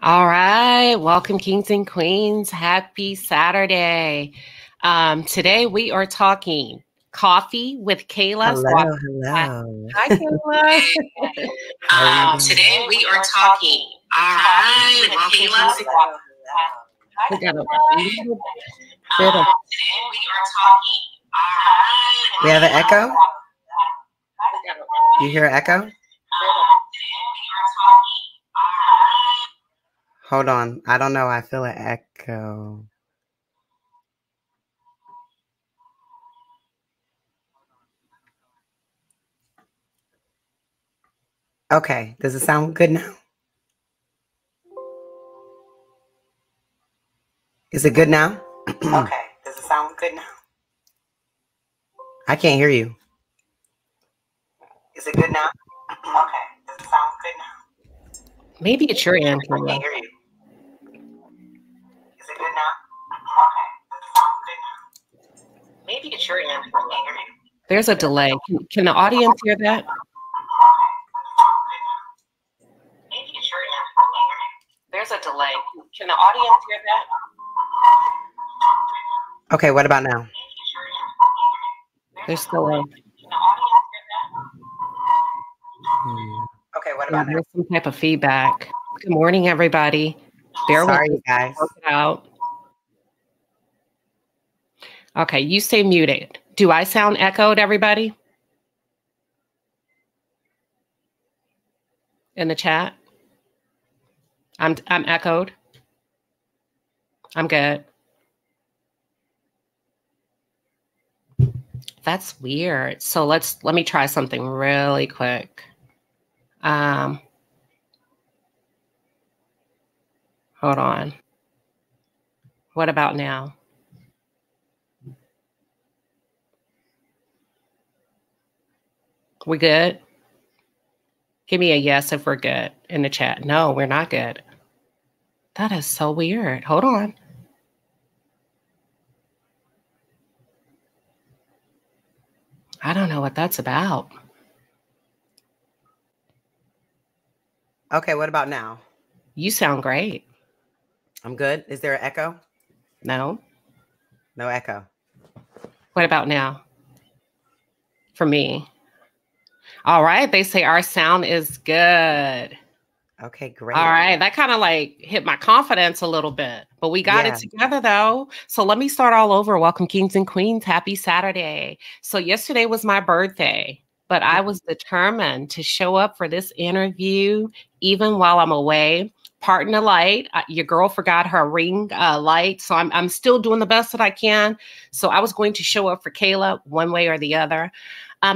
All right. Welcome, kings and queens. Happy Saturday. Today we are talking coffee with Kayla. Hello. Hi, Kayla. Today we are talking coffee with Kayla. We got a little bit of. We have an echo? You hear an echo? Hold on. I don't know. I feel an echo. Okay. Does it sound good now? Is it good now? Okay. Does it sound good now? I can't hear you. Is it good now? Okay. Does it sound good now? Maybe it's your end. I can't hear you. Is it good now? Okay. Does it sound good now? Maybe it's your end. I can't hear you. There's a delay. Can the audience hear that? There's a delay. Can the audience hear that? Okay, what about now? There's still a. Okay, what about now? There's some type of feedback. Good morning, everybody. Sorry, you guys. Work it out. Okay, you stay muted. Do I sound echoed, everybody? In the chat? I'm echoed. I'm good. That's weird. So let me try something really quick. Hold on. What about now? We good? Give me a yes if we're good in the chat. No, we're not good. That is so weird. Hold on. I don't know what that's about. Okay, what about now? You sound great. I'm good. Is there an echo? No? No echo. What about now? For me. All right. They say our sound is good. Okay, great. All right. That kind of like hit my confidence a little bit, but we got it together though. So let me start all over. Welcome, kings and queens. Happy Saturday. So yesterday was my birthday, but I was determined to show up for this interview, even while I'm away. Pardon the light. Your girl forgot her ring light. So I'm still doing the best that I can. So I was going to show up for Kayla one way or the other.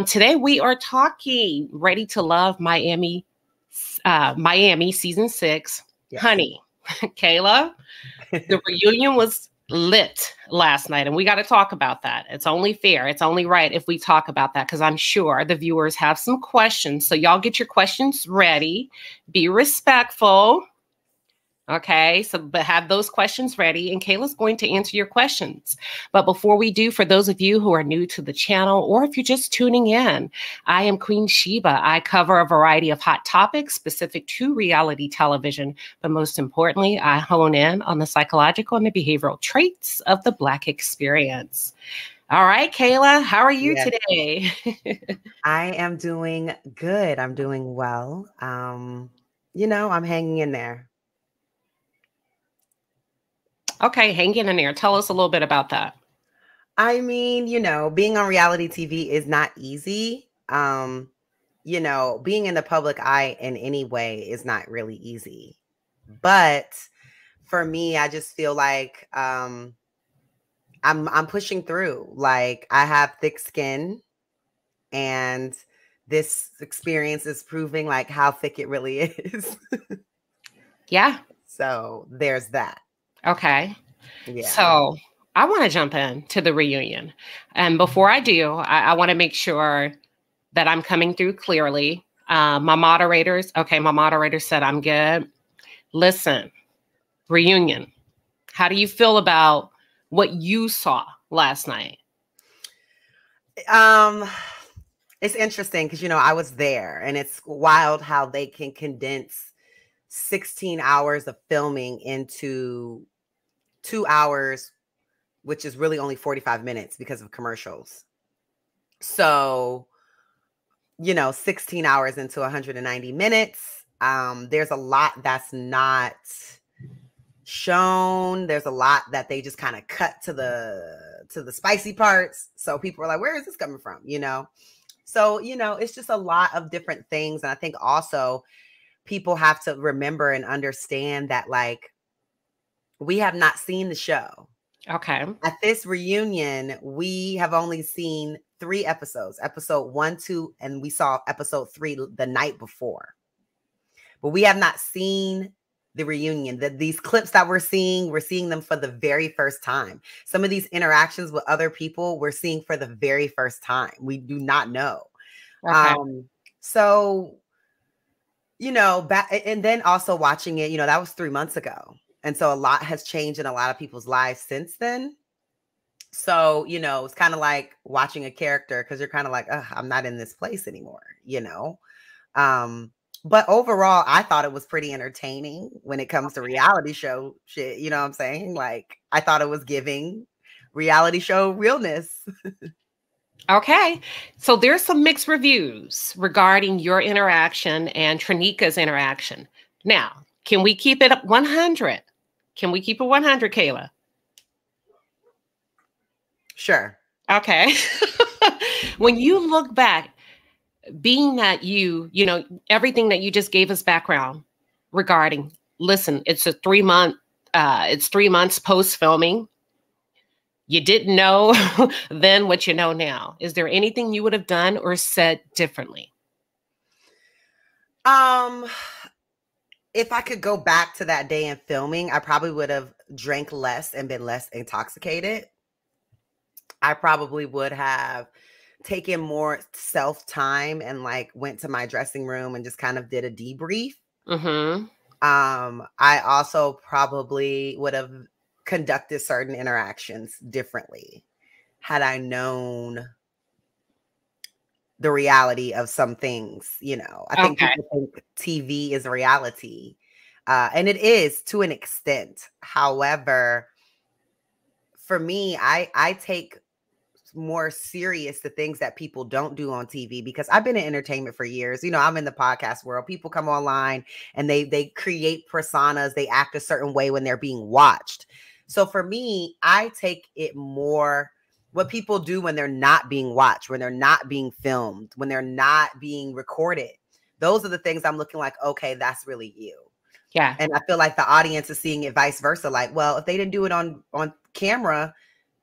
Today we are talking Ready to Love Miami season 6. Yes. Honey, Kayla, the reunion was lit last night, and we got to talk about that. It's only fair. It's only right if we talk about that, because I'm sure the viewers have some questions. So y'all get your questions ready. Be respectful. Okay, but have those questions ready, and Kayla's going to answer your questions. But before we do, for those of you who are new to the channel, or if you're just tuning in, I am Queen Shiba. I cover a variety of hot topics specific to reality television, but most importantly, I hone in on the psychological and the behavioral traits of the Black experience. All right, Kayla, how are you today? I am doing good. I'm doing well. I'm hanging in there. Okay, hanging in there. Tell us a little bit about that. I mean, being on reality TV is not easy. Being in the public eye in any way is not really easy. But for me, I just feel like I'm pushing through. Like, I have thick skin, and this experience is proving like how thick it really is. Yeah. So there's that. Okay. Yeah. So I want to jump into the reunion. And before I do, I want to make sure that I'm coming through clearly. My moderator said I'm good. Listen, reunion. How do you feel about what you saw last night? It's interesting because, I was there, and it's wild how they can condense 16 hours of filming into 2 hours, which is really only 45 minutes because of commercials. So, 16 hours into 190 minutes. There's a lot that's not shown. There's a lot that they just kind of cut to the spicy parts. So people are like, where is this coming from? So, it's just a lot of different things. And I think also people have to remember and understand that, like, we have not seen the show. Okay. At this reunion, we have only seen 3 episodes, episode 1, 2, and we saw episode 3 the night before. But we have not seen the reunion. These clips that we're seeing them for the very first time. Some of these interactions with other people, we're seeing for the very first time. We do not know. Okay. So, back, and then also watching it, that was 3 months ago. And so a lot has changed in a lot of people's lives since then. So, it's kind of like watching a character, because you're kind of like, I'm not in this place anymore, But overall, I thought it was pretty entertaining when it comes to reality show shit. You know what I'm saying? Like, I thought it was giving reality show realness. Okay. So there's some mixed reviews regarding your interaction and Trinika's interaction. Now, can we keep it 100? Can we keep it 100, Kayla? Sure. Okay. When you look back, being that everything that you just gave us background regarding, listen, it's 3 months post filming. You didn't know then what you know now. Is there anything you would have done or said differently? If I could go back to that day in filming, I probably would have drank less and been less intoxicated. I probably would have taken more self-time and like went to my dressing room and just kind of did a debrief. Mm-hmm. I also probably would have conducted certain interactions differently had I known the reality of some things. I think people think TV is reality, and it is to an extent. However, for me, I take more serious the things that people don't do on TV, because I've been in entertainment for years. I'm in the podcast world. People come online and they create personas. They act a certain way when they're being watched. So for me, I take it more what people do when they're not being watched, when they're not being filmed, when they're not being recorded. Those are the things I'm looking like, okay, that's really you. Yeah. And I feel like the audience is seeing it vice versa. Like, well, if they didn't do it on camera,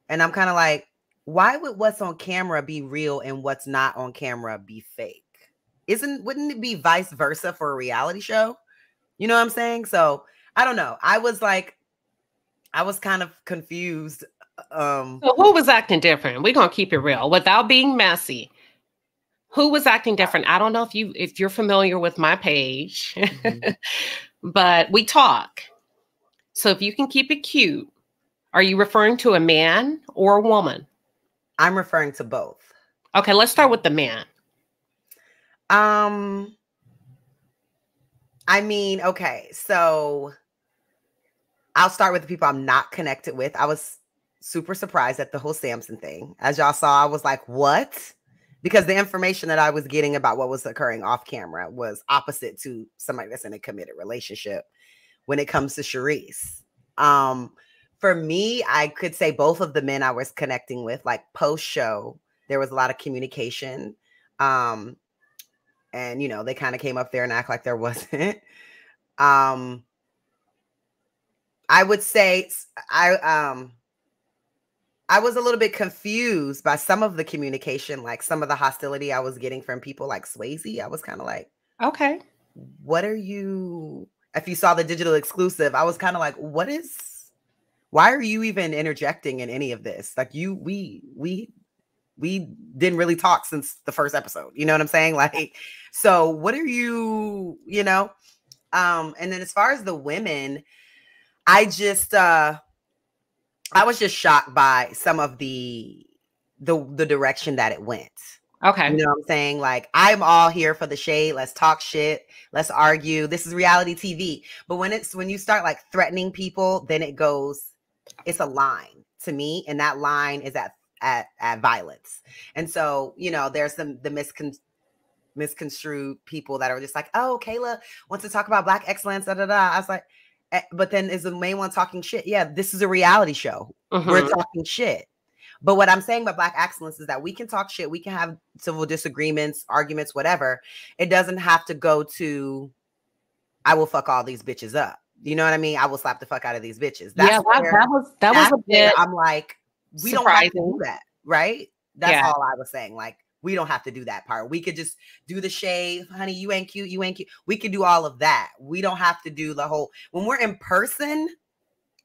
and I'm kind of like, why would what's on camera be real and what's not on camera be fake? Wouldn't it be vice versa for a reality show? You know what I'm saying? So I don't know. I was kind of confused. So who was acting different? We're gonna keep it real without being messy. Who was acting different? I don't know if you're familiar with my page, mm-hmm. But we talk. So if you can keep it cute, are you referring to a man or a woman? I'm referring to both. Okay, let's start with the man. I mean, okay, so I'll start with the people I'm not connected with. I was super surprised at the whole Samson thing. As y'all saw, I was like, what? Because the information that I was getting about what was occurring off camera was opposite to somebody that's in a committed relationship when it comes to Sharice. For me, I could say both of the men I was connecting with, like post-show, there was a lot of communication. And, they kind of came up there and act like there wasn't. I would say I was a little bit confused by some of the communication, like some of the hostility I was getting from people like Swayze. I was kind of like, okay, what are you? If you saw the digital exclusive, I was kind of like, why are you even interjecting in any of this? Like we didn't really talk since the first episode. You know what I'm saying? Like, so what are you, and then as far as the women, I was just shocked by some of the direction that it went. Okay. You know what I'm saying? Like, I'm all here for the shade. Let's talk shit. Let's argue. This is reality TV. But when you start like threatening people, then it's a line to me. And that line is at violence. And so, you know, there's the misconstrued people that are just like, oh, Kayla wants to talk about Black excellence. Da, da, da. I was like, but then is the main one talking shit? Yeah, this is a reality show. We're talking shit. But what I'm saying about Black excellence is that we can talk shit. We can have civil disagreements, arguments, whatever. It doesn't have to go to, I will fuck all these bitches up. You know what I mean? I will slap the fuck out of these bitches. That was a bit. I'm like, we don't have to do that, right? That's all I was saying. Like, we don't have to do that part. We could just do the shade, honey. You ain't cute. You ain't cute. We could do all of that. We don't have to do the whole. When we're in person,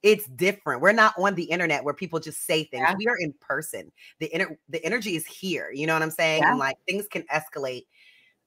it's different. We're not on the internet where people just say things. We are in person. The energy is here. You know what I'm saying? And like, things can escalate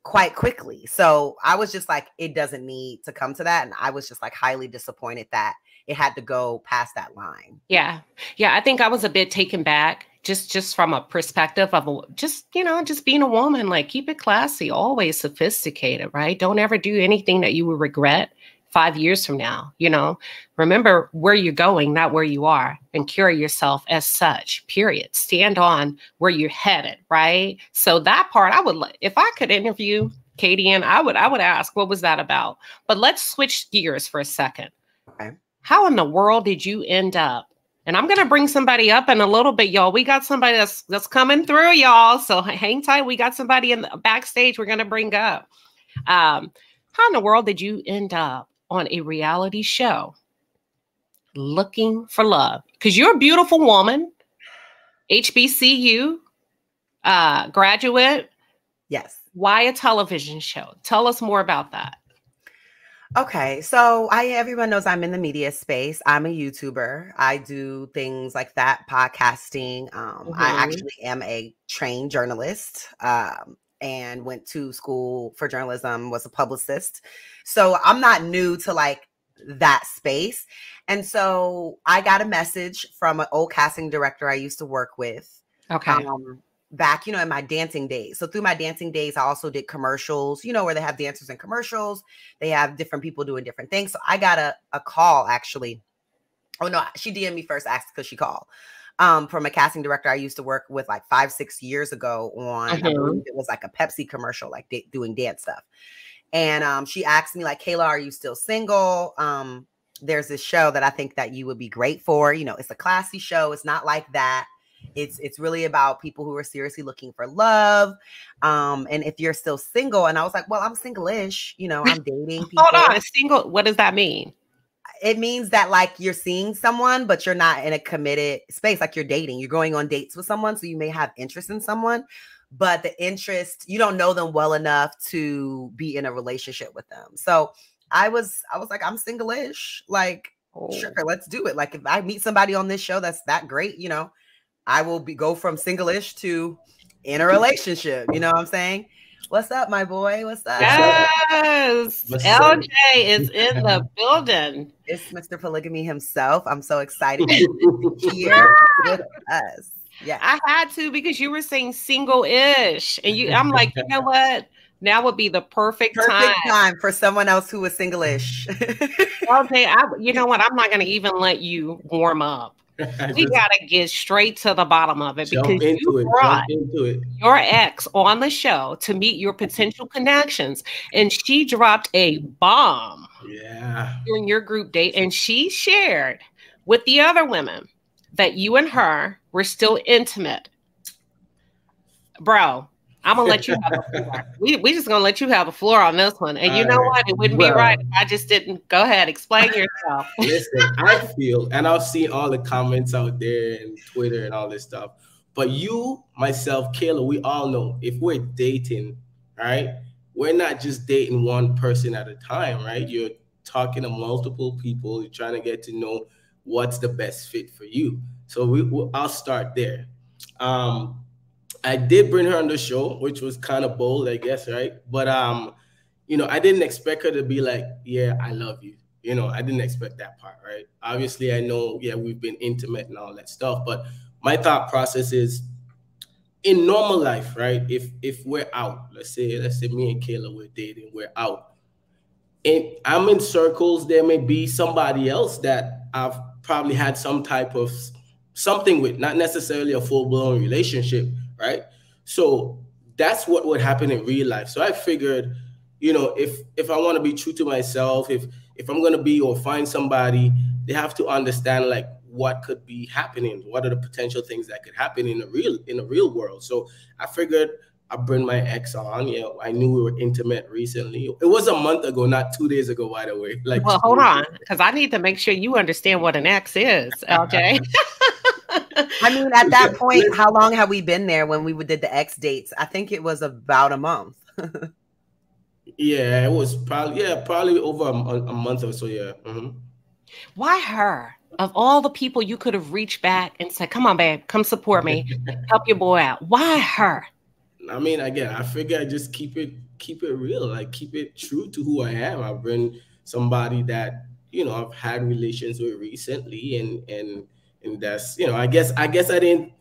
quite quickly. So I was just like, it doesn't need to come to that. And I was just like highly disappointed that it had to go past that line. Yeah. I think I was a bit taken back just from a perspective of just being a woman. Like, keep it classy, always sophisticated, right? Don't ever do anything that you would regret 5 years from now. You know, remember where you're going, not where you are, and carry yourself as such, period. Stand on where you're headed, right? So that part, if I could interview Katie, and I would ask, what was that about? But let's switch gears for a second. Okay. How in the world did you end up? And I'm going to bring somebody up in a little bit, y'all. We got somebody that's coming through, y'all. So hang tight. We got somebody in the backstage we're going to bring up. How in the world did you end up on a reality show looking for love? Because you're a beautiful woman, HBCU graduate. Yes. Why a television show? Tell us more about that. Okay, so everyone knows I'm in the media space. I'm a YouTuber. I do things like that, podcasting. I actually am a trained journalist and went to school for journalism, was a publicist. So I'm not new to like that space. And so I got a message from an old casting director I used to work with. Okay. Back, in my dancing days. So through my dancing days, I also did commercials, where they have dancers in commercials. They have different people doing different things. So I got a call actually. Oh no, she DM'd me first, asked because she called from a casting director I used to work with like 5-6 years ago on, I believe it was like a Pepsi commercial, like doing dance stuff. And she asked me like, Kayla, are you still single? There's this show that I think that you would be great for. It's a classy show. It's not like that. It's really about people who are seriously looking for love. And if you're still single, and I was like, well, I'm single-ish, I'm dating people. Hold on, single, what does that mean? It means that like you're seeing someone, but you're not in a committed space. Like you're dating, you're going on dates with someone. So you may have interest in someone, but the interest, you don't know them well enough to be in a relationship with them. So I was like, I'm single-ish, like, sure, let's do it. Like if I meet somebody on this show, that's that great, I will go from single-ish to in a relationship. You know what I'm saying? What's up, my boy? What's up? Yes. LJ is in the building. It's Mr. Polygamy himself. I'm so excited to be here with us. Yeah. I had to because you were saying single-ish. And I'm like, you know what? Now would be the perfect time for someone else who was single-ish. LJ, you know what? I'm not going to even let you warm up. We gotta get straight to the bottom of it because you brought your ex on the show to meet your potential connections, and she dropped a bomb during your group date, and she shared with the other women that you and her were still intimate. Bro, I'm gonna let you have the floor. We just gonna let you have the floor on this one. And you know what? It wouldn't be right if I just didn't. Go ahead, explain yourself. Listen, I feel, and I've seen all the comments out there and Twitter and all this stuff. But you, myself, Kayla, we all know if we're dating, right? We're not just dating one person at a time, right? You're talking to multiple people. You're trying to get to know what's the best fit for you. So I'll start there. I did bring her on the show, which was kind of bold, I guess, right? But, I didn't expect her to be like, yeah, I love you. I didn't expect that part, right? Obviously, I know, we've been intimate and all that stuff. But my thought process is in normal life, right? If we're out, let's say me and Kayla we're dating, we're out, and I'm in circles, there may be somebody else that I've probably had some type of something with, not necessarily a full-blown relationship, right? So that's what would happen in real life. So I figured, if I want to be true to myself, if I'm gonna be or find somebody, they have to understand like what could be happening, what are the potential things that could happen in the real world. So I figured I bring my ex on. I knew we were intimate recently. It was a month ago, not 2 days ago, by the way. Like, well, hold on, because I need to make sure you understand what an ex is, LJ. I mean, at that point, how long have we been there when we did the ex dates? I think it was about a month. Yeah, it was probably over a month or so. Yeah. Mm-hmm. Why her? Of all the people you could have reached back and said, "Come on, babe, come support me, help your boy out." Why her? I mean, again, I figure I just keep it real, like keep it true to who I am. I've been somebody that I've had relations with recently, and that's I guess I didn't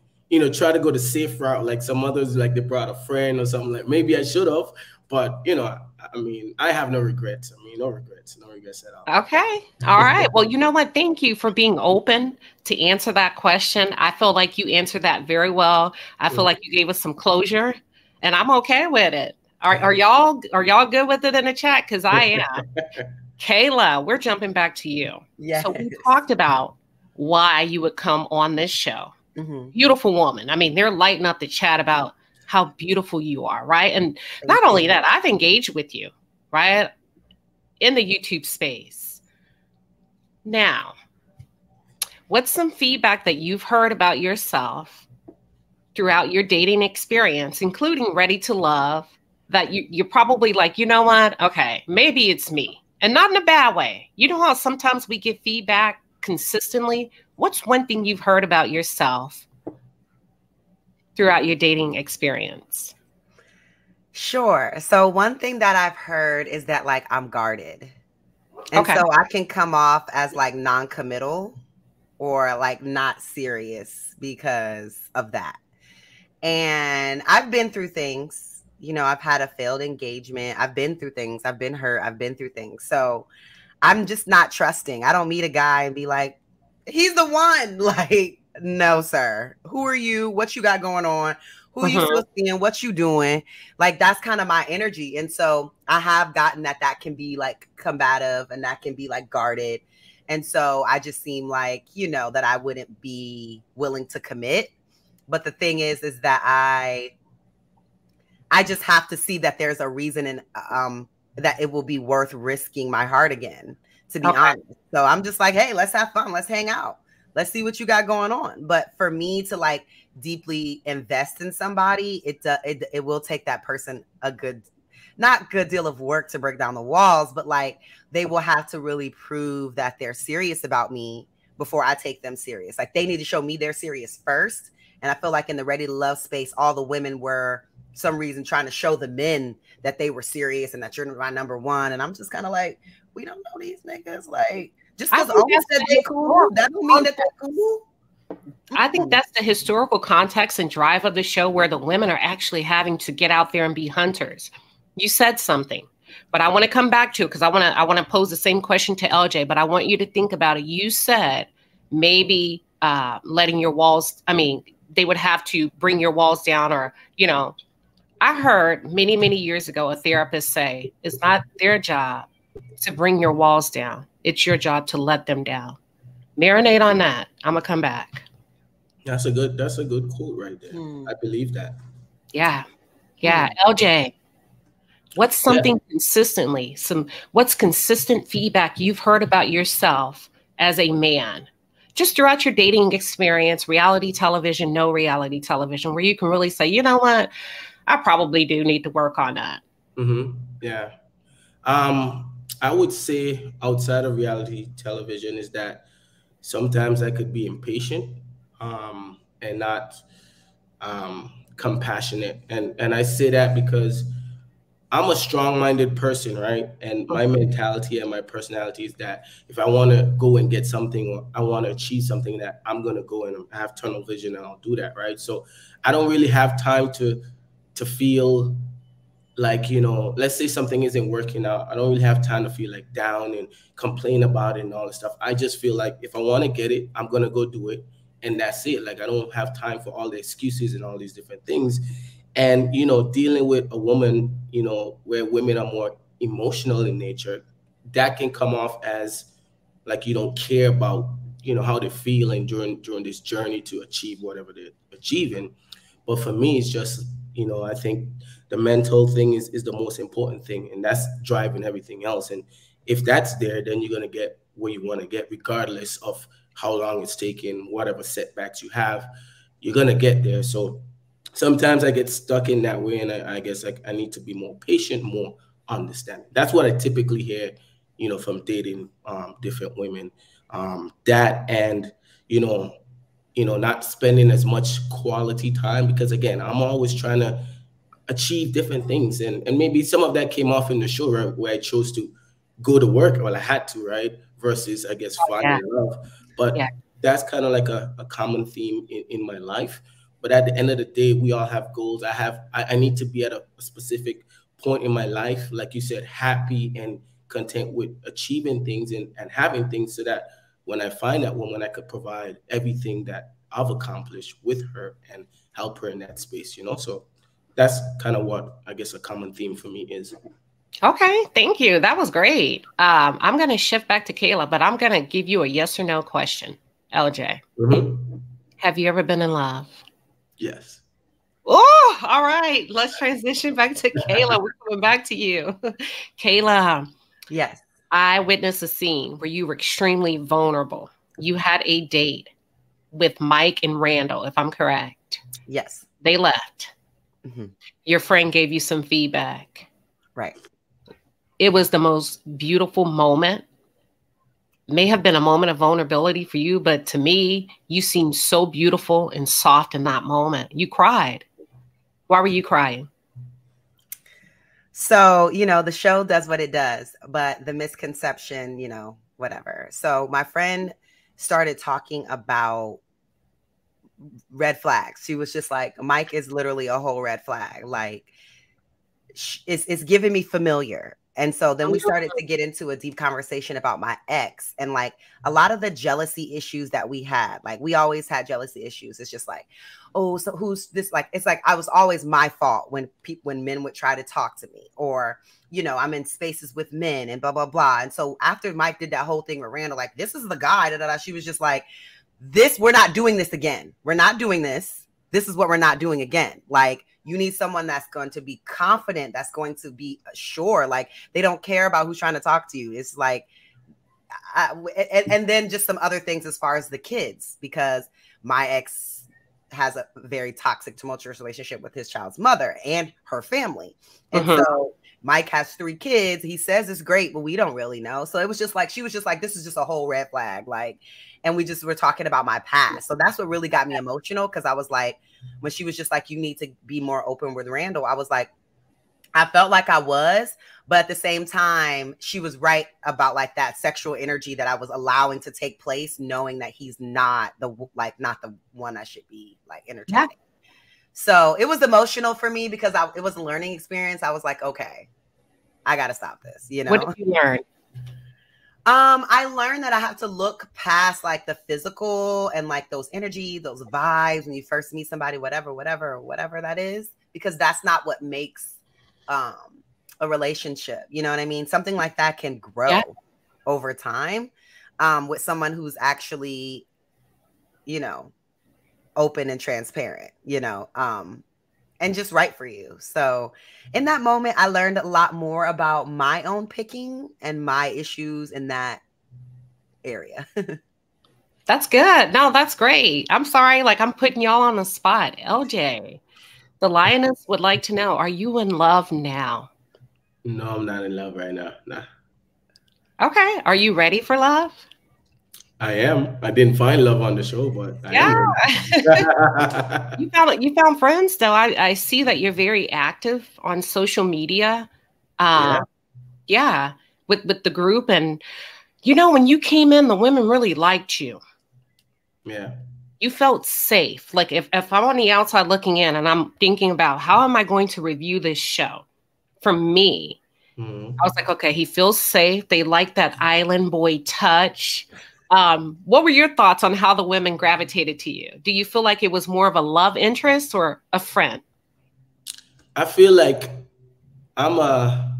try to go the safe route like some others, like they brought a friend or something. Like maybe I should have, but I mean, I have no regrets. I mean, no regrets at all. Okay. All right. Well, you know what? Thank you for being open to answer that question. I feel like you answered that very well. I feel like you gave us some closure, and I'm okay with it. Are y'all good with it in the chat? Because I am. Kayla, we're jumping back to you. Yes. So we talked about why you would come on this show. Mm-hmm. Beautiful woman. I mean, they're lighting up the chat about how beautiful you are, right? And not only that, I've engaged with you, right, in the YouTube space. Now, what's some feedback that you've heard about yourself throughout your dating experience, including Ready to Love, that you're probably like, you know what? Okay, maybe it's me. And not in a bad way. You know how sometimes we get feedback consistently? What's one thing you've heard about yourself throughout your dating experience? Sure. So one thing that I've heard is that like I'm guarded. And so I can come off as like non-committal or like not serious because of that. And I've been through things. I've had a failed engagement. I've been through things. I've been hurt. I've been through things. So I'm just not trusting. I don't meet a guy and be like, he's the one. Like, no, sir. Who are you? What you got going on? Who you still seeing? What you doing? Like, that's kind of my energy. And so I have gotten that can be like combative and that can be like guarded. And so I just seem like, that I wouldn't be willing to commit. But the thing is that I just have to see that there's a reason and that it will be worth risking my heart again, to be honest. So I'm just like, hey, let's have fun. Let's hang out. Let's see what you got going on. But for me to like deeply invest in somebody, it will take that person not good deal of work to break down the walls, but like they will have to really prove that they're serious about me before I take them serious. Like they need to show me they're serious first. And I feel like in the Ready to Love space, all the women were some reason trying to show the men that they were serious and that you're my number one. And I'm just kind of like, we don't know these niggas. Like, just because Owen said they cool, that don't mean that they're cool. I think that's the historical context and drive of the show where the women are actually having to get out there and be hunters. You said something, but I want to come back to it because I want to pose the same question to LJ, but I want you to think about it. You said maybe letting your walls, they would have to bring your walls down or, I heard many, many years ago, a therapist say, it's not their job to bring your walls down. It's your job to let them down. Marinate on that. I'm going to come back. That's a good quote right there. I believe that. Yeah. LJ, what's something what's consistent feedback you've heard about yourself as a man? Just throughout your dating experience, reality television, no reality television, where you can really say, you know what? I probably do need to work on that. Mm-hmm. Yeah. I would say outside of reality television is that sometimes I could be impatient and not compassionate. And I say that because I'm a strong-minded person, right? And my mentality and my personality is that if I want to go and get something, or I want to achieve something, that I'm going to go and have tunnel vision and I'll do that, right? So I don't really have time to feel like, you know, let's say something isn't working out. I don't really have time to feel like down and complain about it and all this stuff. I just feel like if I want to get it, I'm going to go do it. And that's it. Like, I don't have time for all the excuses and all these different things. And, you know, dealing with a woman, you know, where women are more emotional in nature, that can come off as like you don't care about, you know, how they're feeling during this journey to achieve whatever they're achieving. But for me, it's just, you know, I think the mental thing is the most important thing, and that's driving everything else. And if that's there, then you're going to get where you want to get, regardless of how long it's taking, whatever setbacks you have, you're going to get there. So sometimes I get stuck in that way, and I guess I need to be more patient, more understanding. That's what I typically hear, you know, from dating different women. That and, you know, not spending as much quality time, because again, I'm always trying to achieve different things. And maybe some of that came off in the show, right, where I chose to go to work, well, I had to, right? Versus, I guess, finding love. But that's kind of like a common theme in my life. But at the end of the day, we all have goals. I need to be at a specific point in my life, like you said, happy and content with achieving things and having things, so that when I find that woman, I could provide everything that I've accomplished with her and help her in that space, you know? So that's kind of what I guess a common theme for me is. Okay, thank you. That was great. I'm going to shift back to Kayla, but I'm going to give you a yes or no question. LJ, have you ever been in love? Yes. Oh, all right. Let's transition back to Kayla. We're coming back to you. Kayla. Yes. I witnessed a scene where you were extremely vulnerable. You had a date with Mike and Randall, if I'm correct. Yes. They left. Your friend gave you some feedback. Right. It was the most beautiful moment. May have been a moment of vulnerability for you, but to me, you seemed so beautiful and soft in that moment. You cried. Why were you crying? So, you know, the show does what it does, but the misconception, you know, whatever. So my friend started talking about red flags. She was just like, Mike is literally a whole red flag. Like, it's giving me familiar. And so then we started to get into a deep conversation about my ex and like a lot of the jealousy issues that we had. Like, we always had jealousy issues. It's just like, oh, so who's this? Like, it's like I was always my fault when men would try to talk to me, or, you know, I'm in spaces with men and blah, blah, blah. And so after Mike did that whole thing with Randall, like, this is the guy, she was just like, we're not doing this again. We're not doing this. This is what we're not doing again. Like, you need someone that's going to be confident, that's going to be sure. Like, they don't care about who's trying to talk to you. It's like, and then just some other things as far as the kids, because my ex has a very toxic, tumultuous relationship with his child's mother and her family. And so Mike has 3 kids. He says it's great, but we don't really know. So it was just like, she was just like, this is just a whole red flag. Like, and we just were talking about my past. So that's what really got me emotional. Cause I was like, when she was just like, you need to be more open with Randall, I was like, I felt like I was, but at the same time, she was right about like that sexual energy that I was allowing to take place, knowing that he's not the one I should be like entertaining. Yeah. So it was emotional for me because it was a learning experience. I was like, okay, I got to stop this. You know, what did you learn? I learned that I have to look past like the physical and like those energy, those vibes when you first meet somebody, whatever that is, because that's not what makes a relationship. You know what I mean? Something like that can grow over time with someone who's actually, you know, open and transparent, you know, and just right for you. So in that moment, I learned a lot more about my own picking and my issues in that area. That's good. No, that's great. I'm sorry. Like, I'm putting y'all on the spot. LJ, the lioness would like to know, are you in love now? No, I'm not in love right now. Nah. Okay. Are you ready for love? I am. I didn't find love on the show, but I am. You found friends though. I see that you're very active on social media. Yeah, with the group. And, you know, when you came in, the women really liked you. Yeah. You felt safe. Like if I'm on the outside looking in and I'm thinking about how am I going to review this show, for me, I was like, okay, he feels safe. They like that island boy touch. What were your thoughts on how the women gravitated to you? Do you feel like it was more of a love interest or a friend? I feel like I'm a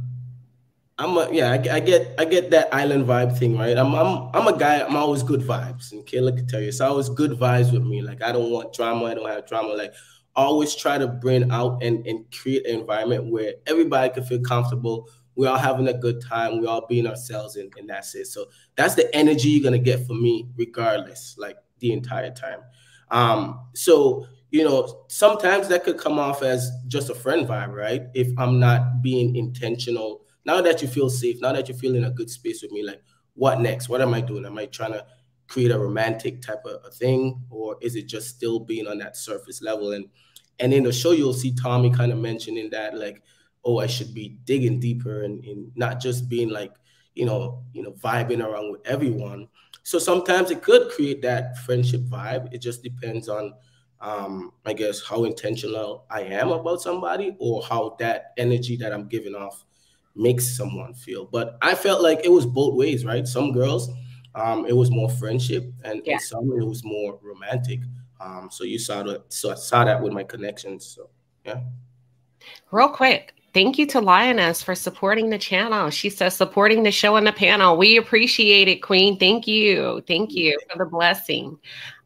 yeah, I get that island vibe thing, right? I'm a guy, I'm always good vibes. And Kayla can tell you, it's always good vibes with me. Like I don't want drama, I don't have drama. Like always try to bring out and create an environment where everybody can feel comfortable. We're all having a good time, we all being ourselves, and that's it. So that's the energy you're gonna get from me regardless, like the entire time. So you know, sometimes that could come off as just a friend vibe, right? If I'm not being intentional. Now that you feel safe, now that you feel in a good space with me, like what next? What am I doing? Am I trying to create a romantic type of a thing, or is it just still being on that surface level? And in the show, you'll see Tommy kind of mentioning that, like, oh, I should be digging deeper and not just being like, vibing around with everyone. So sometimes it could create that friendship vibe. It just depends on, I guess, how intentional I am about somebody or how that energy that I'm giving off makes someone feel. But I felt like it was both ways, right? Some girls, it was more friendship, and some it was more romantic. So you saw that. So I saw that with my connections. So yeah. Real quick, thank you to Lioness for supporting the channel. She says supporting the show and the panel. We appreciate it, Queen. Thank you. Thank you for the blessing.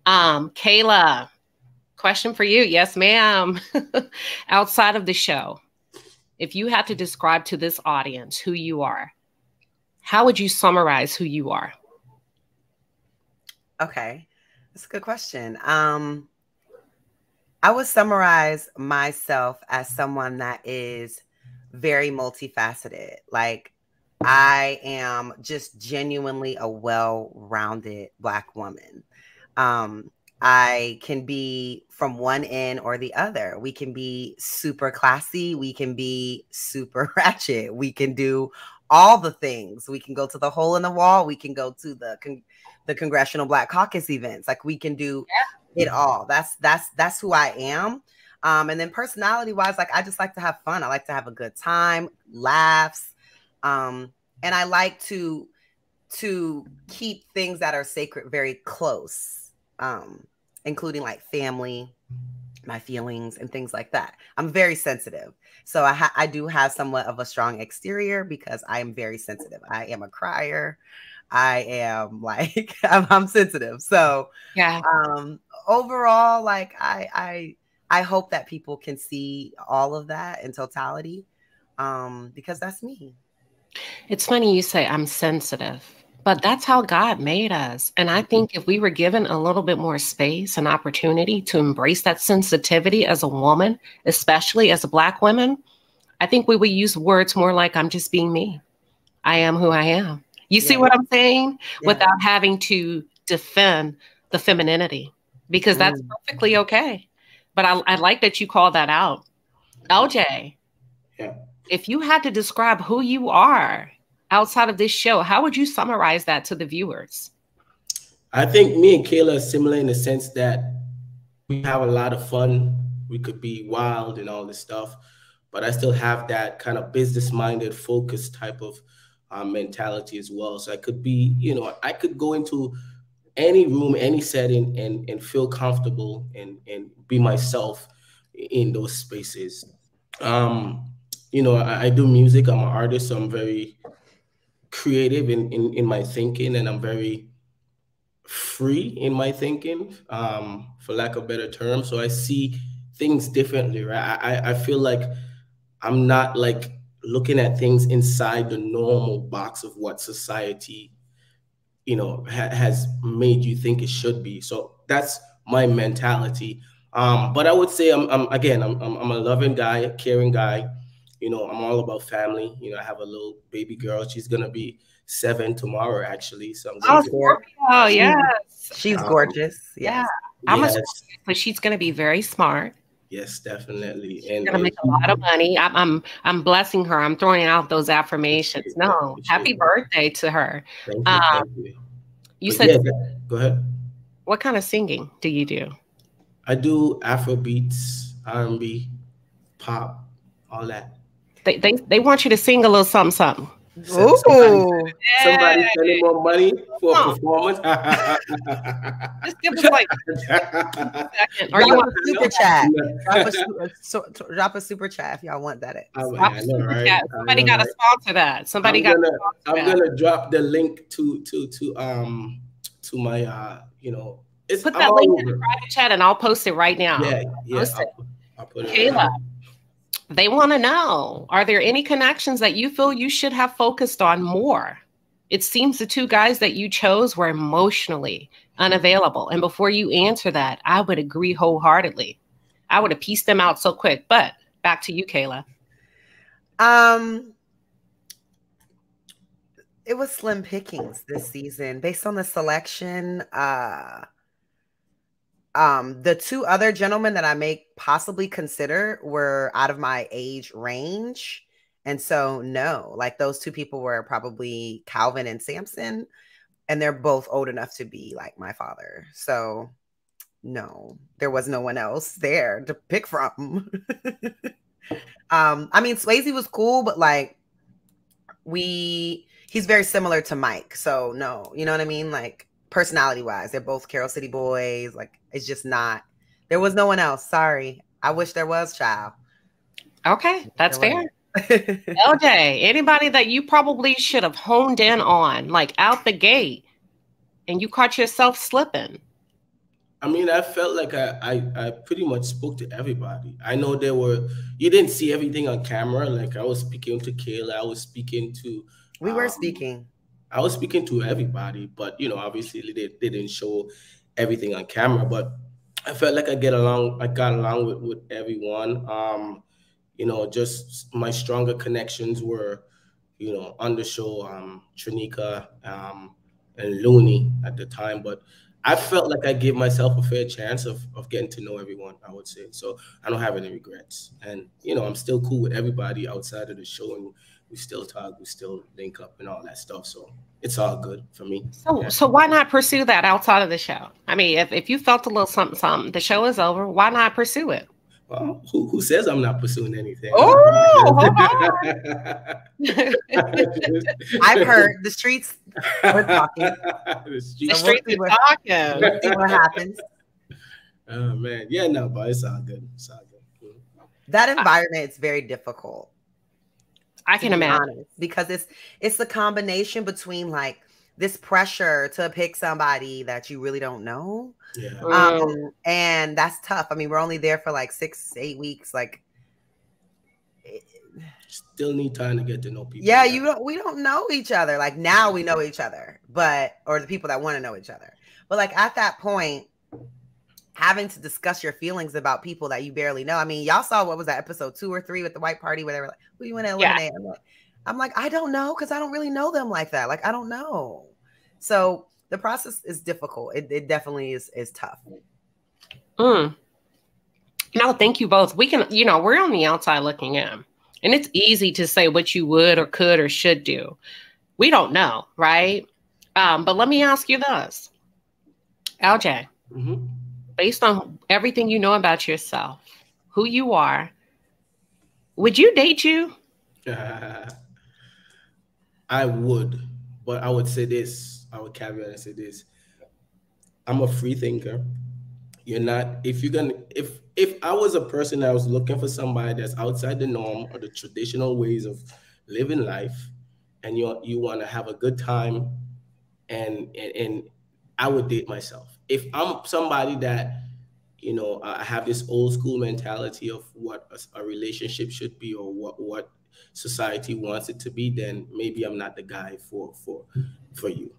Kayla, question for you. Yes, ma'am. Outside of the show, if you had to describe to this audience who you are, how would you summarize who you are? Okay, that's a good question. I would summarize myself as someone that is very multifaceted. Like I am just genuinely a well-rounded Black woman. I can be from one end or the other. We can be super classy. We can be super ratchet. We can do all the things. We can go to the hole in the wall. We can go to the Congressional Black Caucus events. Like we can do it all. That's who I am. And then personality wise, like I just like to have fun. I like to have a good time, laughs. And I like to keep things that are sacred very close. Including like family, my feelings and things like that. I'm very sensitive. So I do have somewhat of a strong exterior because I am very sensitive. I am a crier. I am like, I'm sensitive. So yeah. Overall, like I hope that people can see all of that in totality because that's me. It's funny you say I'm sensitive. But that's how God made us. And I think if we were given a little bit more space and opportunity to embrace that sensitivity as a woman, especially as a Black woman, I think we would use words more like I'm just being me. I am who I am. You see what I'm saying? Without having to defend the femininity, because that's perfectly okay. But I like that you call that out. LJ, if you had to describe who you are outside of this show, how would you summarize that to the viewers? I think me and Kayla are similar in the sense that we have a lot of fun. We could be wild and all this stuff, but I still have that kind of business-minded, focused type of mentality as well. So I could be, I could go into any room, any setting, and feel comfortable and be myself in those spaces. I do music. I'm an artist, so I'm very creative in my thinking, and I'm very free in my thinking, for lack of a better term. So I see things differently, right? I feel like I'm not like looking at things inside the normal box of what society, has made you think it should be. So that's my mentality. But I would say I'm a loving guy, a caring guy. I'm all about family. I have a little baby girl. She's gonna be 7 tomorrow, actually. So I'm she's gorgeous. Yeah. I'm a Scorpio, but she's gonna be very smart. Yes, definitely. She's And gonna make a lot of money. I'm blessing her. I'm throwing out those affirmations. No, happy birthday to her. Thank you. Thank you. You But said, yeah, go ahead. What kind of singing do you do? I do Afro beats, R&B, pop, all that. They want you to sing a little something, something. Somebody sending more money for a performance. Just give us like a second. Or you want a super chat? Drop a super chat if y'all want that. I know, right? Somebody got to sponsor that. I'm gonna drop the link to my put that link in the private chat and I'll post it right now. Yeah. I'll put it. Kayla. They want to know, are there any connections that you feel you should have focused on more? It seems the two guys that you chose were emotionally unavailable. And before you answer that, I would agree wholeheartedly. I would have pieced them out so quick. But back to you, Kayla. It was slim pickings this season based on the selection. The two other gentlemen that I may possibly consider were out of my age range. And so, no, like those two people were probably Calvin and Samson, and they're both old enough to be like my father. So no, there was no one else there to pick from. I mean, Swayze was cool, but like he's very similar to Mike. So no, you know what I mean? Like personality wise, they're both Carol City boys. Like it's just not, there was no one else. Sorry. I wish there was, child. Okay. That's fair. LJ, anybody that you probably should have honed in on, like out the gate, and you caught yourself slipping? I mean, I felt like I pretty much spoke to everybody. I know you didn't see everything on camera. Like I was speaking to Kayla, I was speaking to I was speaking to everybody, but obviously they didn't show everything on camera. But I felt like I got along with everyone. Just my stronger connections were, on the show, Trinika and Looney at the time. But I felt like I gave myself a fair chance of getting to know everyone, I would say. So I don't have any regrets. And, I'm still cool with everybody outside of the show. And we still talk, we still link up and all that stuff. So it's all good for me. So why not pursue that outside of the show? I mean, if you felt a little something, the show is over. Why not pursue it? Well, who says I'm not pursuing anything? Oh, hold on. I've heard the streets are talking. The streets are talking. Let's see what happens. Oh man, yeah, no, but it's all good. It's all good. That environment is very difficult. I can imagine, because it's the combination between like this pressure to pick somebody that you really don't know. Yeah. And that's tough. I mean, we're only there for like 6-8 weeks. Like, still need time to get to know people. Yeah, we don't know each other. Like now we know each other, or the people that want to know each other. But like at that point, having to discuss your feelings about people that you barely know. I mean, y'all saw, what was that, episode 2 or 3 with the white party where they were like, who you want to eliminate? Yeah. I'm like, I don't know, because I don't really know them like that. Like, I don't know. So the process is difficult. It definitely is tough. No, thank you both. We can, we're on the outside looking in, and it's easy to say what you would or could or should do. We don't know, right? But let me ask you this, LJ. Mm-hmm. Based on everything you know about yourself, who you are, would you date you? I would, but I would say this. I would caveat and say this. I'm a free thinker. You're not. If I was a person that was looking for somebody that's outside the norm or the traditional ways of living life, and you want to have a good time, and I would date myself. If I'm somebody that, I have this old school mentality of what a relationship should be or what society wants it to be, then maybe I'm not the guy for you.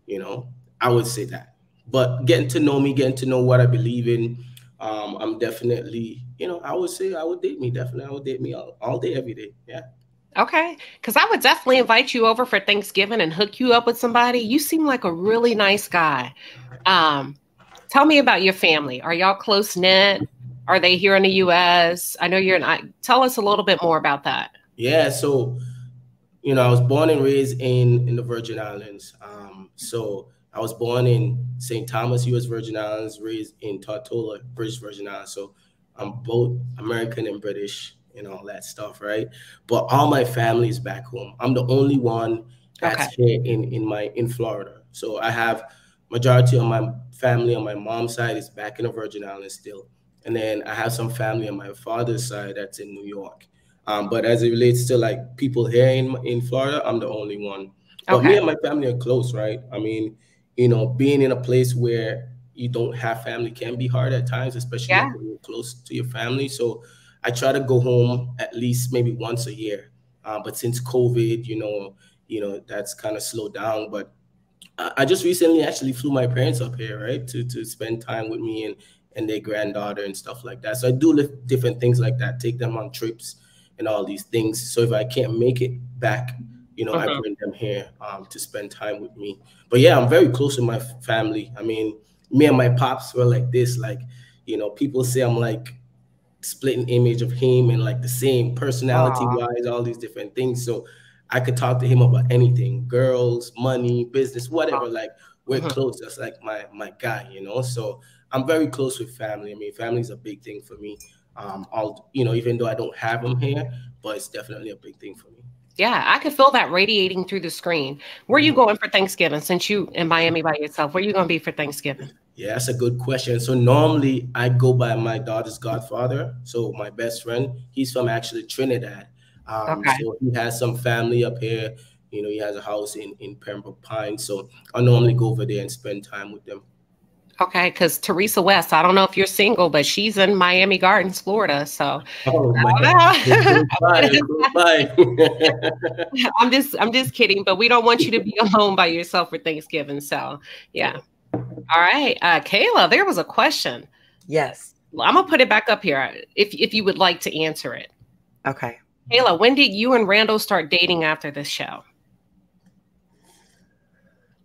I would say that. But getting to know me, getting to know what I believe in, I'm definitely, I would say I would date me. Definitely, I would date me all day, every day. Yeah. Okay. Because I would definitely invite you over for Thanksgiving and hook you up with somebody. You seem like a really nice guy. Tell me about your family. Are y'all close knit? Are they here in the U.S.? I know you're in. Tell us a little bit more about that. Yeah, so I was born and raised in the Virgin Islands. So I was born in St. Thomas, U.S. Virgin Islands, raised in Tortola, British Virgin Islands. So I'm both American and British and all that stuff, right? But all my family is back home. I'm the only one that's here in Florida. So I have majority of my family on my mom's side is back in the Virgin Islands still. And then I have some family on my father's side that's in New York. But as it relates to like people here in Florida, I'm the only one. But me and my family are close, right? I mean, being in a place where you don't have family can be hard at times, especially like when you're close to your family. So I try to go home at least maybe once a year. But since COVID, that's kind of slowed down. But I just recently actually flew my parents up here, right, to spend time with me and their granddaughter and stuff like that. So I do different things like that, take them on trips and all these things. So if I can't make it back, I bring them here to spend time with me. But yeah, I'm very close with my family. I mean, me and my pops were like this, like, people say I'm like splitting image of him and like the same personality wise, all these different things. So I could talk to him about anything, girls, money, business, whatever. Like we're close. That's like my guy, So I'm very close with family. I mean, family is a big thing for me. Even though I don't have them here, but it's definitely a big thing for me. Yeah, I could feel that radiating through the screen. Where are you going for Thanksgiving since you in Miami by yourself? Where are you going to be for Thanksgiving? Yeah, that's a good question. So normally I go by my daughter's godfather. So my best friend, he's from actually Trinidad. So he has some family up here. He has a house in Pembroke Pines. So I normally go over there and spend time with them. Okay, because Teresa West, I don't know if you're single, but she's in Miami Gardens, Florida. So I'm just kidding, but we don't want you to be alone by yourself for Thanksgiving. So yeah. All right. Kayla, there was a question. Yes. I'm gonna put it back up here if you would like to answer it. Okay. Kayla, when did you and Randall start dating after this show?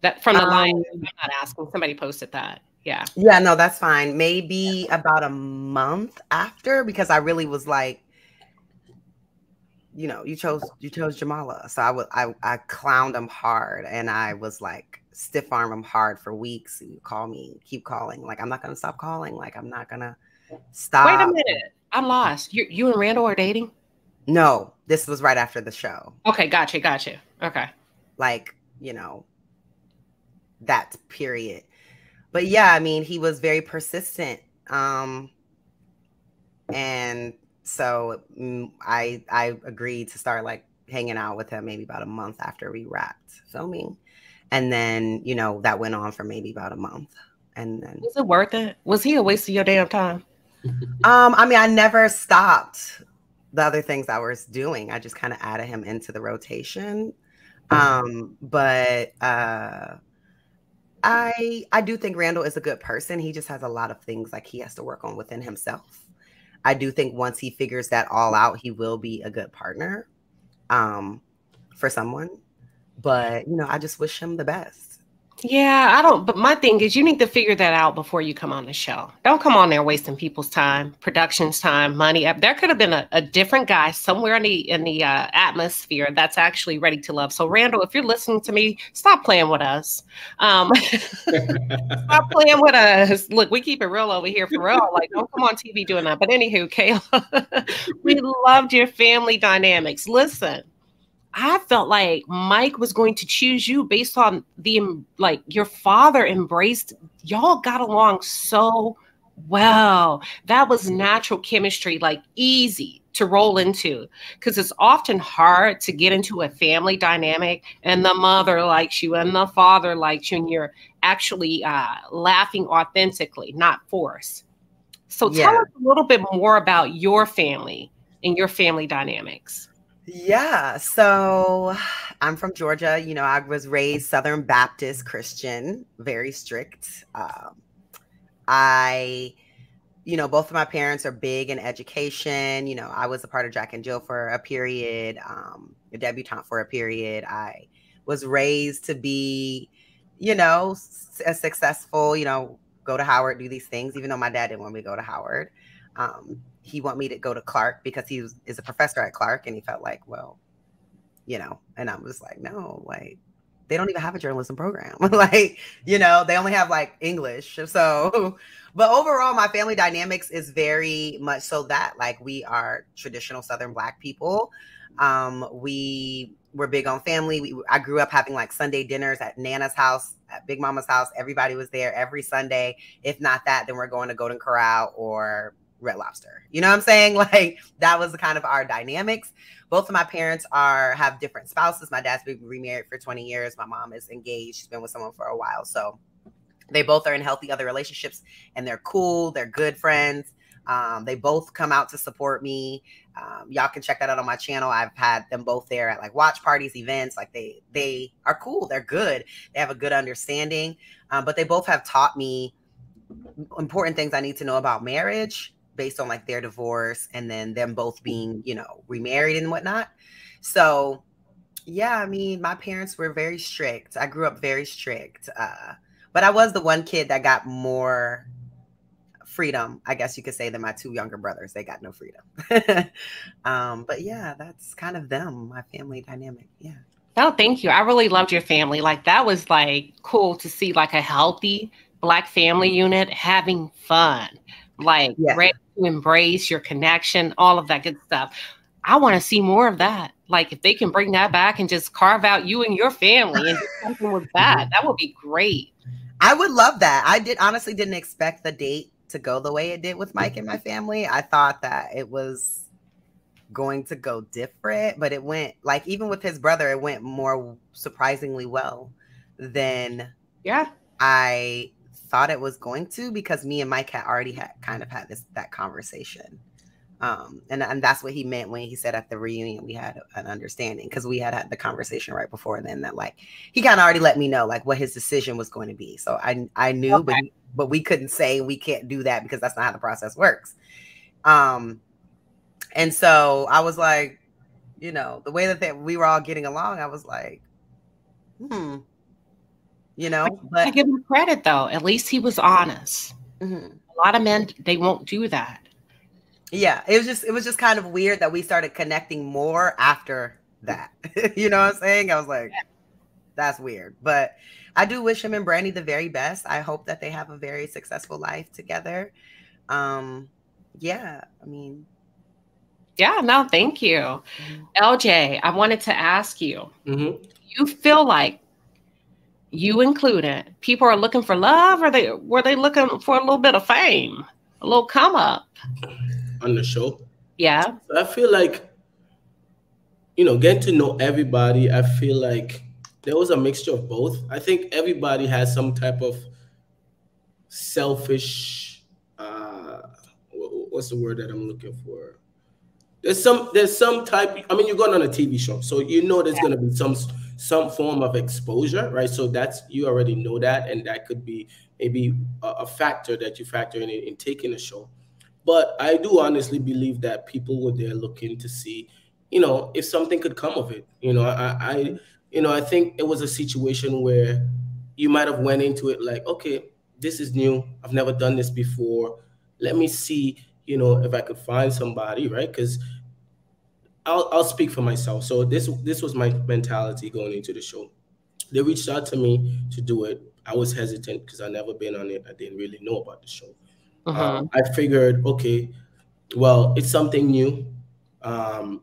That from the line, I'm not asking. Somebody posted that. Yeah. Yeah, no, that's fine. Maybe about a month after, because I really was like, you chose Jamala. So I clowned him hard, and I was like stiff arm him hard for weeks. You call me, keep calling. Like, I'm not gonna stop calling. Like, I'm not gonna stop. Wait a minute. I'm lost. You and Randall are dating? No, this was right after the show. Okay, gotcha. Okay. Like, that period. But yeah, I mean, he was very persistent. And so I agreed to start like hanging out with him maybe about a month after we wrapped filming. And then, that went on for maybe about a month. And then was it worth it? Was he a waste of your damn time? I mean, I never stopped the other things I was doing. I just kind of added him into the rotation. But I do think Randall is a good person. He just has a lot of things like he has to work on within himself. I do think once he figures that all out, he will be a good partner for someone. But, I just wish him the best. Yeah, I don't. But my thing is you need to figure that out before you come on the show. Don't come on there wasting people's time, production's time, money. There could have been a different guy somewhere in the atmosphere that's actually ready to love. So Randall, if you're listening to me, stop playing with us. Stop playing with us. Look, we keep it real over here for real. Like, don't come on TV doing that. But anywho, Kayla, we loved your family dynamics. Listen. I felt like Mike was going to choose you based on your father embraced, y'all got along so well. That was natural chemistry, like easy to roll into, because it's often hard to get into a family dynamic and the mother likes you and the father likes you and you're actually laughing authentically, not forced. So tell us a little bit more about your family and your family dynamics. Yeah, so I'm from Georgia. I was raised Southern Baptist Christian, very strict. Both of my parents are big in education. I was a part of Jack and Jill for a period, a debutante for a period. I was raised to be, a successful, go to Howard, do these things, even though my dad didn't want me to go to Howard. He wanted me to go to Clark because is a professor at Clark, and he felt like, well, you know, and I was like, no, like they don't even have a journalism program. Like, you know, they only have like English. So, but overall, my family dynamics is very much so that like we are traditional Southern Black people. We were big on family. I grew up having like Sunday dinners at Nana's house, at Big Mama's house. Everybody was there every Sunday. If not that, then we're going to Golden Corral or Red Lobster. You know what I'm saying? Like that was kind of our dynamics. Both of my parents have different spouses. My dad's been remarried for 20 years. My mom is engaged. She's been with someone for a while. So they both are in healthy other relationships, and they're cool. They're good friends. They both come out to support me. Y'all can check that out on my channel. I've had them both there at like watch parties, events. Like they are cool. They're good. They have a good understanding. But they both have taught me important things I need to know about marriage, based on like their divorce and then them both being, you know, remarried and whatnot. So yeah, I mean, my parents were very strict. I grew up very strict. But I was the one kid that got more freedom, I guess you could say, than my two younger brothers. They got no freedom. But yeah, that's kind of them, my family dynamic. Yeah. Oh, thank you. I really loved your family. Like that was like cool to see like a healthy Black family unit having fun, like ready to embrace your connection, all of that good stuff. I want to see more of that. Like if they can bring that back and just carve out you and your family and do something with that, that would be great. I would love that. I honestly didn't expect the date to go the way it did with Mike and my family. I thought that it was going to go different, but it went like, even with his brother, it went more surprisingly well than I thought it was going to, because me and Mike had already had that conversation. And that's what he meant when he said at the reunion we had an understanding, because we had the conversation right before then that like he kind of already let me know like what his decision was going to be. So I knew, but we couldn't say we can't do that because that's not how the process works. And so I was like, you know, the way that we were all getting along, I was like, you know, but I give him credit though. At least he was honest. A lot of men, they won't do that. Yeah, it was just kind of weird that we started connecting more after that. You know what I'm saying? I was like, that's weird. But I do wish him and Brandy the very best. I hope that they have a very successful life together. Yeah, I mean. Yeah, no, thank you. LJ, I wanted to ask you, you feel like, you included, people are looking for love, or were they looking for a little bit of fame, a little come up on the show? Yeah. I feel like, you know, getting to know everybody, I feel like there was a mixture of both. I think everybody has some type of selfish, what's the word that I'm looking for? There's some type, I mean, you're going on a TV show, so you know there's going to be some form of exposure, right? So you already know that, and that could be maybe a factor that you factor in taking a show. But I do honestly believe that people were there looking to see, you know, if something could come of it. You know, I think it was a situation where you might have went into it like, okay, this is new. I've never done this before. Let me see, you know, if I could find somebody, right? Because I'll speak for myself. So this was my mentality going into the show. They reached out to me to do it. I was hesitant because I'd never been on it. I didn't really know about the show. I figured, okay, well, it's something new.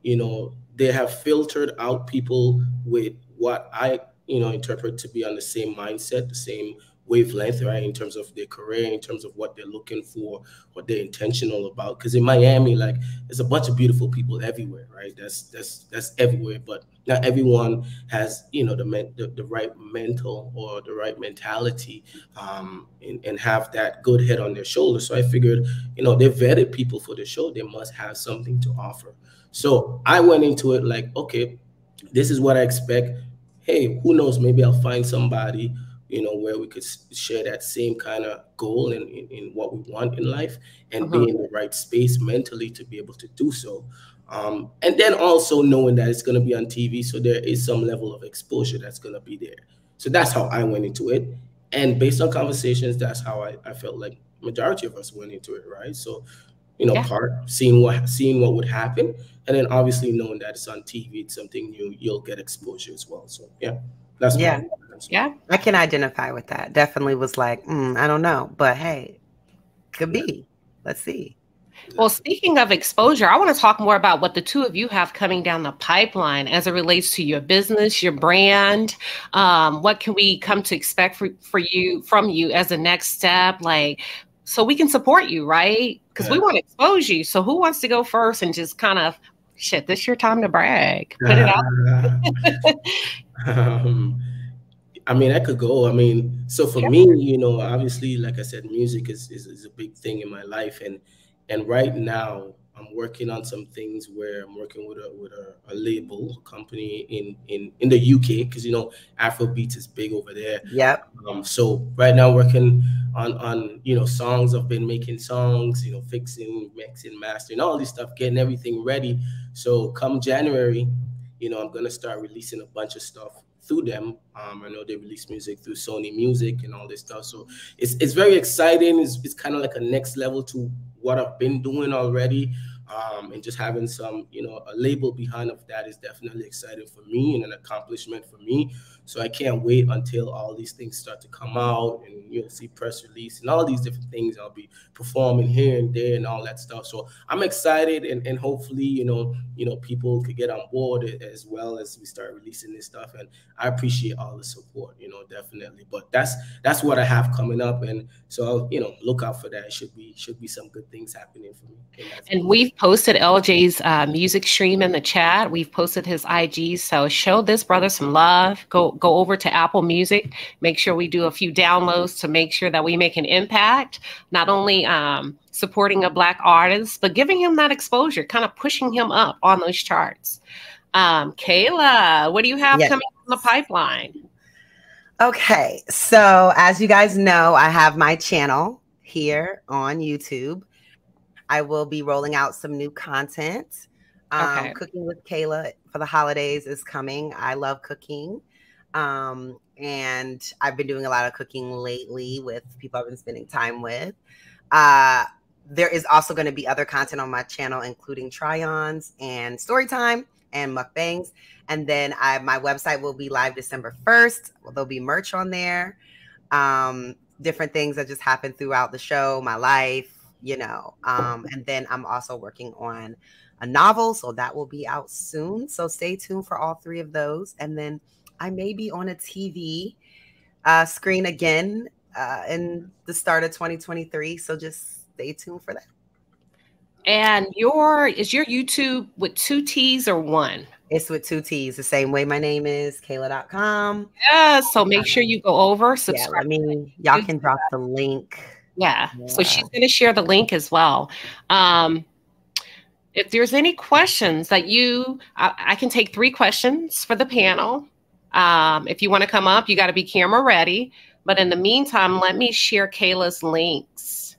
You know, they have filtered out people with what I, you know, interpret to be on the same mindset, the same wavelength, right? In terms of their career, in terms of what they're looking for, what they're intentional about. Because in Miami, like, there's a bunch of beautiful people everywhere, right? That's everywhere, but not everyone has, you know, the right mental or the right mentality, and have that good head on their shoulders. So I figured, you know, they vetted people for the show. They must have something to offer. So I went into it like, okay, this is what I expect. Hey, who knows? Maybe I'll find somebody, you know, where we could share that same kind of goal in what we want in life, and be in the right space mentally to be able to do so. And then also knowing that it's going to be on TV, so there is some level of exposure that's going to be there. So that's how I went into it. And based on conversations, that's how I felt like majority of us went into it, right? So, Yeah. part, seeing what would happen, and then obviously knowing that it's on TV, it's something new, you'll get exposure as well. So yeah, that's Yeah. my answer. Yeah. I can identify with that. Definitely was like, I don't know, but hey, could be. Let's see. Well, speaking of exposure, I want to talk more about what the two of you have coming down the pipeline as it relates to your business, your brand. What can we come to expect from you as a next step? Like, so we can support you, right? Because we want to expose you. So who wants to go first and just kind of, shit, this your time to brag. Put it out. I mean, I could go. I mean, so for me, obviously, like I said, music is a big thing in my life, and right now I'm working on some things where I'm working with a label company in the UK, because Afrobeats is big over there. Yep. So right now working on songs. I've been making songs, fixing, mixing, mastering, all this stuff, getting everything ready. So come January, I'm gonna start releasing a bunch of stuff through them. I know they release music through Sony Music and all this stuff. So it's very exciting. It's kind of like a next level to what I've been doing already. And just having some, a label behind of that is definitely exciting for me and an accomplishment for me. So I can't wait until all these things start to come out and you'll see press release and all these different things. I'll be performing here and there and all that stuff. So I'm excited, and hopefully, people could get on board as well as we start releasing this stuff. And I appreciate all the support, definitely. But that's what I have coming up. And so, look out for that. It should be some good things happening for me. And we've posted LJ's music stream in the chat. We've posted his IG. So show this brother some love. Go over to Apple Music. Make sure we do a few downloads to make sure that we make an impact. Not only supporting a Black artist, but giving him that exposure, kind of pushing him up on those charts. Kayla, what do you have coming in the pipeline? Okay, so as you guys know, I have my channel here on YouTube. I will be rolling out some new content. Cooking with Kayla for the holidays is coming. I love cooking. And I've been doing a lot of cooking lately with people I've been spending time with. There is also going to be other content on my channel, including try-ons and story time and mukbangs. And then my website will be live December 1st. There'll be merch on there. Different things that just happen throughout the show, my life, and then I'm also working on a novel, so that will be out soon. So stay tuned for all three of those. And then I may be on a TV screen again in the start of 2023. So just stay tuned for that. And is your YouTube with 2 T's or 1? It's with 2 T's, the same way my name is, Kayla.com. Yeah, so make sure you go over, subscribe. Yeah, y'all can drop the link. Yeah, so she's going to share the link as well. If there's any questions that I can take 3 questions for the panel. If you want to come up, you got to be camera ready. But in the meantime, let me share Kayla's links.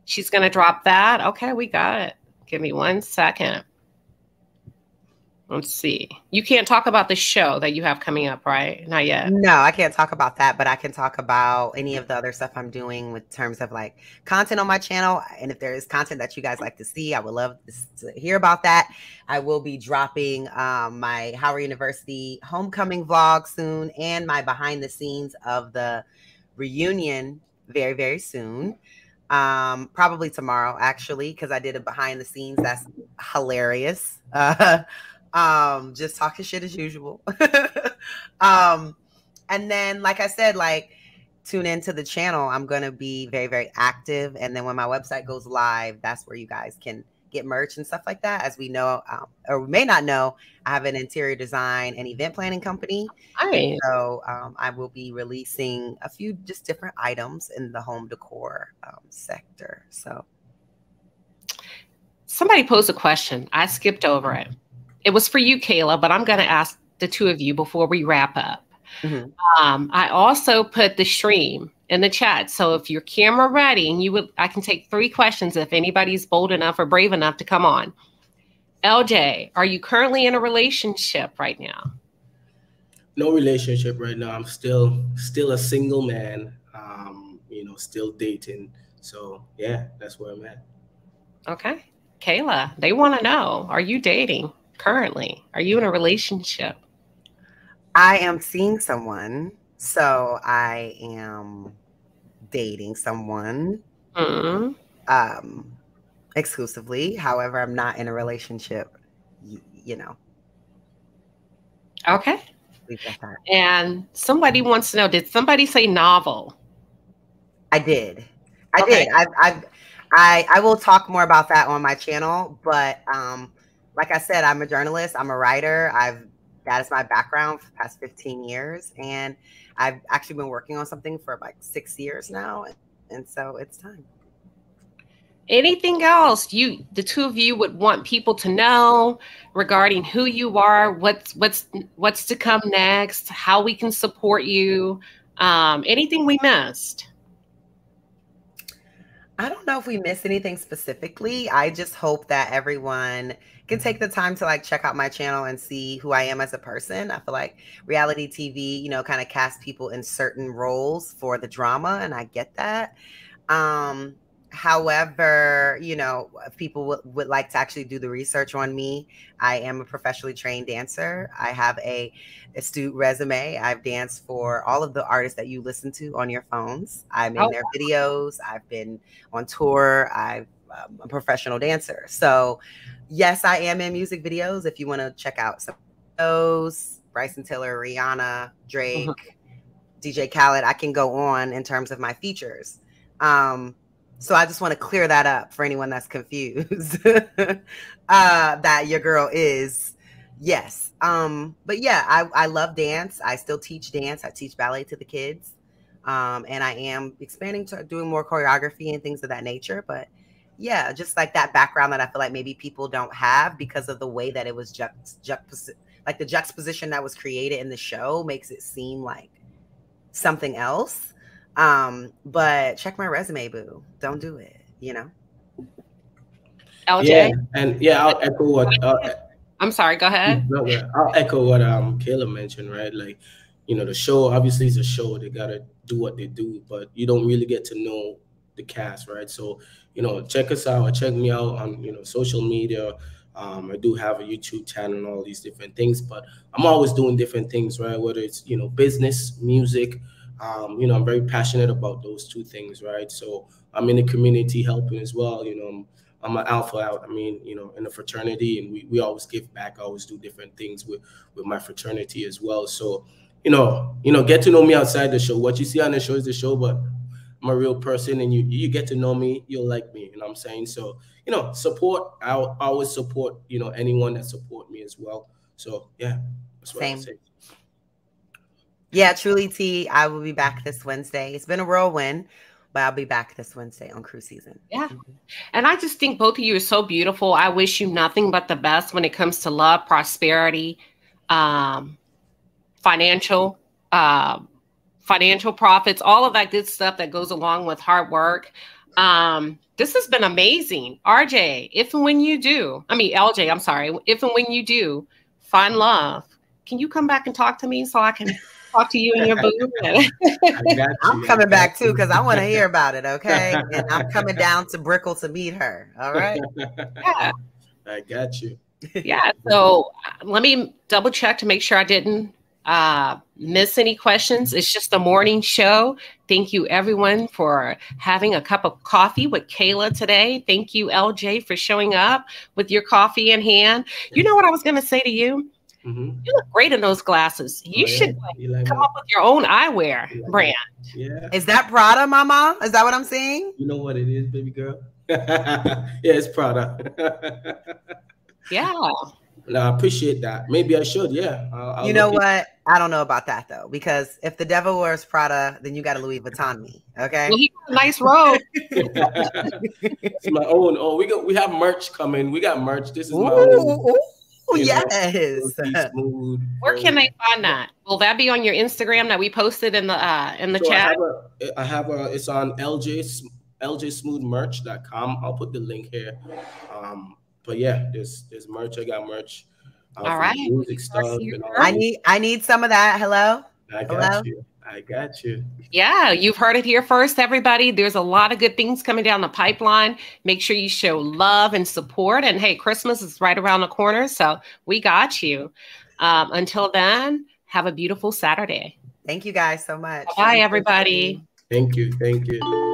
She's going to drop that. Okay, we got it. Give me 1 second. Let's see. You can't talk about the show that you have coming up, right? Not yet. No, I can't talk about that, but I can talk about any of the other stuff I'm doing with terms of like content on my channel. And if there is content that you guys like to see, I would love to hear about that. I will be dropping my Howard University homecoming vlog soon and my behind the scenes of the reunion very, very soon. Probably tomorrow, actually, because I did a behind the scenes. That's hilarious. Just talking shit as usual. And then, like I said, tune into the channel. I'm going to be very, very active. And then when my website goes live, that's where you guys can get merch and stuff like that. As we know, or we may not know, I have an interior design and event planning company. So I will be releasing a few just different items in the home decor sector. So somebody posed a question. I skipped over it. It was for you, Kayla, but I'm going to ask the 2 of you before we wrap up. Mm-hmm. I also put the stream in the chat. So if you're camera ready, and I can take 3 questions if anybody's bold enough or brave enough to come on. LJ, are you currently in a relationship right now? No relationship right now. I'm still a single man, still dating. So yeah, that's where I'm at. Okay. Kayla, they want to know, are you dating currently? Are you in a relationship? I am seeing someone, so I am dating someone Mm. exclusively. However, I'm not in a relationship, you know. Okay. Leave that at. And somebody wants to know, did somebody say novel? I did. I Okay. did. I will talk more about that on my channel, but like I said, I'm a journalist, I'm a writer. That is my background for the past 15 years, and I've actually been working on something for like 6 years now, and so it's time. Anything else the two of you would want people to know regarding who you are, what's to come next, how we can support you, anything we missed? I don't know if we missed anything specifically. I just hope that everyone can take the time to like check out my channel and see who I am as a person. I feel like reality TV, kind of casts people in certain roles for the drama, and I get that. However, if people would like to actually do the research on me, I am a professionally trained dancer. I have a astute resume. I've danced for all of the artists that you listen to on your phones. I'm in their videos. I've been on tour. I'm a professional dancer. So yes, I am in music videos. If you want to check out some of those, Bryson Tiller, Rihanna, Drake, DJ Khaled, I can go on in terms of my features. So I just want to clear that up for anyone that's confused that your girl is. Yes. But yeah, I love dance. I still teach dance. I teach ballet to the kids. And I am expanding to doing more choreography and things of that nature. But yeah, just like that background that I feel like maybe people don't have because of the way that it was like the juxtaposition that was created in the show makes it seem like something else. But check my resume, boo. Don't do it, LJ? Yeah, and yeah, I'll echo what I'm sorry, go ahead. I'll echo what Kayla mentioned, right? Like, the show obviously is a show. They gotta do what they do, but you don't really get to know the cast, right? So, check us out or check me out on social media. I do have a YouTube channel and all these different things, but I'm always doing different things, right? Whether it's business, music. I'm very passionate about those two things, right? So I'm in the community helping as well. I'm an alpha out. I mean, in a fraternity, and we always give back. I always do different things with my fraternity as well. So, get to know me outside the show. What you see on the show is the show, but I'm a real person, and you get to know me, you'll like me. You know what I'm saying? So, support. I'll always support, anyone that support me as well. So yeah, that's what I'll say. Yeah, truly T, I will be back this Wednesday. It's been a whirlwind, but I'll be back this Wednesday on cruise season. Yeah. And I just think both of you are so beautiful. I wish you nothing but the best when it comes to love, prosperity, financial profits, all of that good stuff that goes along with hard work. This has been amazing. RJ, if and when you do, LJ, I'm sorry, if and when you do find love, can you come back and talk to me so I can talk to you and your boo? I'm coming back too because I want to hear about it, okay? And I'm coming down to Brickell to meet her, all right? Yeah. I got you. Yeah, so let me double check to make sure I didn't miss any questions. It's just a morning show. Thank you, everyone, for having a cup of coffee with Kayla today. Thank you, LJ, for showing up with your coffee in hand. You know what I was going to say to you? You look great in those glasses. You should come up with your own eyewear brand. Yeah. Is that Prada, Mama? Is that what I'm seeing? You know what it is, baby girl? Yeah, it's Prada. Yeah. No, I appreciate that. Maybe I should. Yeah. You know what? I don't know about that though, because if the devil wears Prada, then you got a Louis Vuitton me. Okay. Well, he got a nice robe. It's my own. Oh, we have merch coming. We got merch. This is my own. Yes. Smooth. Where can they find that? Will that be on your Instagram that we posted in the chat? I have it's on ljsmoothmerch.com. I'll put the link here. But yeah, there's merch. I got merch. All right. Music stuff. I need some of that. Hello. I got you. I got you. Yeah, you've heard it here first, everybody. There's a lot of good things coming down the pipeline. Make sure you show love and support. And hey, Christmas is right around the corner, so we got you. Until then, have a beautiful Saturday. Thank you guys so much. Bye, everybody. Thank you. Thank you.